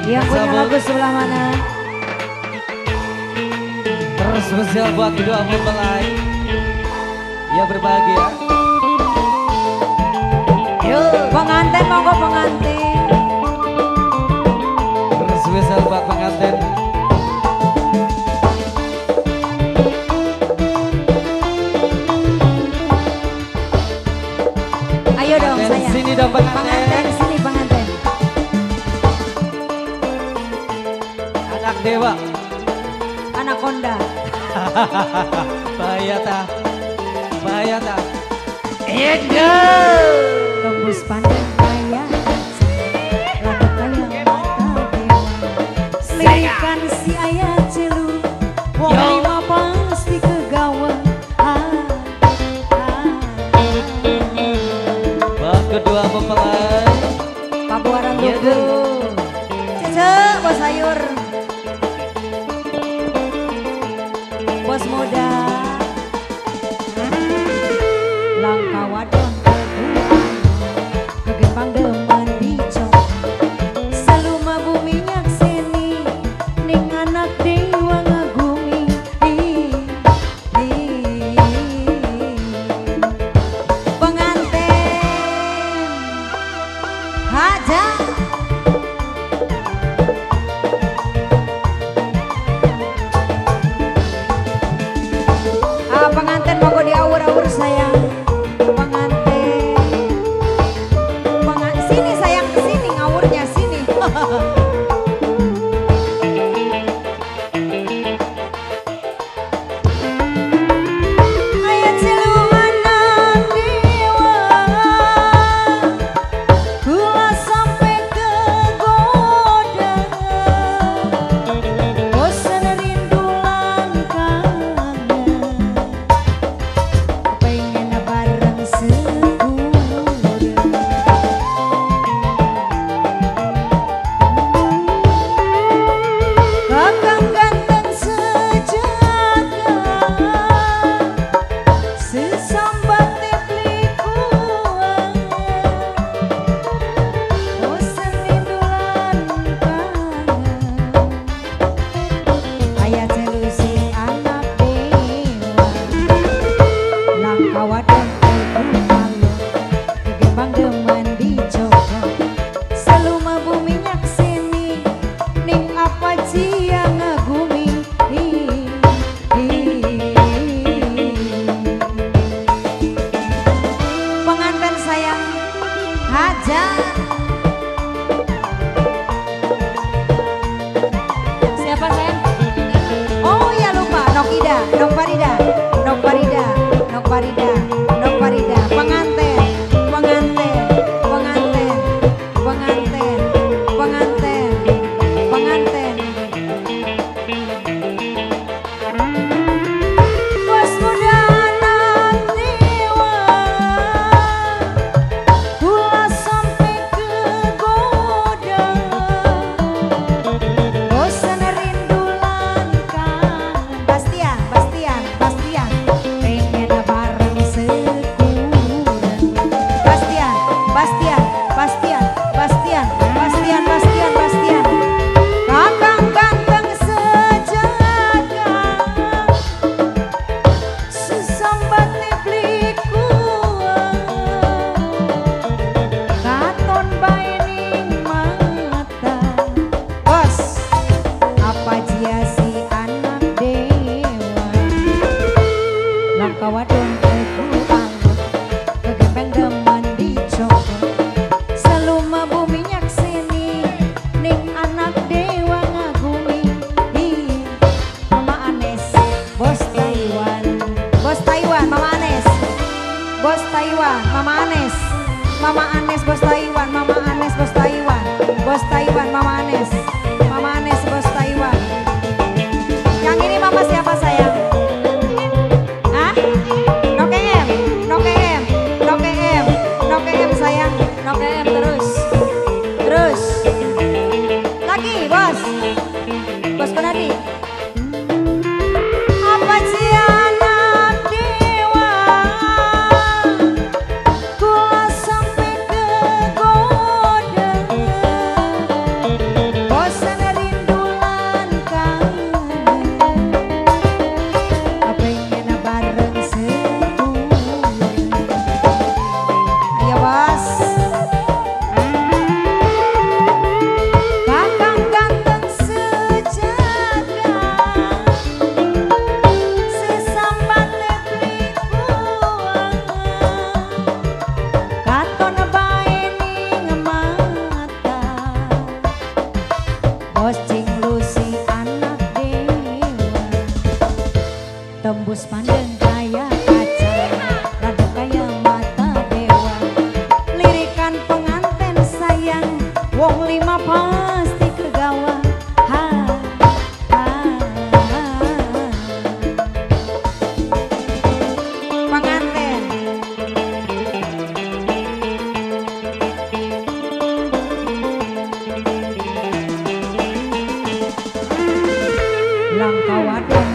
Yang punya lagu sebelah mana? Terus spesial buat kedua mempelai yang berbahagia. Yuk, pengantin monggo pengantin. Terus spesial buat pengantin. Ayo dong sayang. Sini dong pengantin. Pengantin sini pengantin. Anak dewa. Anaconda. Bahaya tak. Bahaya tak. Tembus pandang kaya lagu kaya mata dewa. Lirikan si ayah celu wong lima pasti kegawa. Buat kedua mempelai. Pabuaran Lugu. Cece bos sayur. Bos muda. Langkah wadon kegempang demen dicok seluma bumi nyakseni ning anak dewa ngagumi pengantin haja pengantin monggo diawur-awur sayang. Sini sayang, sini ngawurnya sini. Ayat siluman dewa, kula sampai kegoda, bosan rindu lan kangen, pengen bareng Kakang ganteng sejaga, sesambat teplikuan, bosan rindulan kangen, ayah celusi anak dewa, langkah wadon kepalo, kegembang demen dicoba, seluma bumi nyakseni, ning apa cia ngagumi pengantin sayang haja siapa sayang? Oh ya lupa Nokida, Nok Farida, Nok Farida, Nok Farida, Nok Farida pengantin, pengantin, pengantin, pengantin, pengantin, pengantin. Bos muda anak dewa, kula sampai kegoda, bosan rindu lan kangen. Bastian, Bastian, Bastian, pengen bareng sekuran. Bastian, Bastian, Bastian, Bastian, Bastian, Bastian, Bastian. Kakang ganteng sejaga, sesambat teplikuan, katon bae ning mata. Bos, apa jia si anak dewa, langkah wadon keguang, kegembeng demen dicoba, seluma bumi nyakseni, ning anak dewa ngagumi. Mama Anes, bos Taiwan, bos Taiwan, Mama Anes, bos Taiwan, Mama Anes, Mama Anes, bos Taiwan, Mama Anes, bos Taiwan, bos Taiwan, Mama Anes, Mama Anes, bos Taiwan. Yang ini mama siapa sayang? Hah? Nokem, Nokem, Nokem, Nokem sayang, Nokem terus, terus, lagi bos, bos Penadi. Apa sih anak dewa, kula sampai ke Langkawaden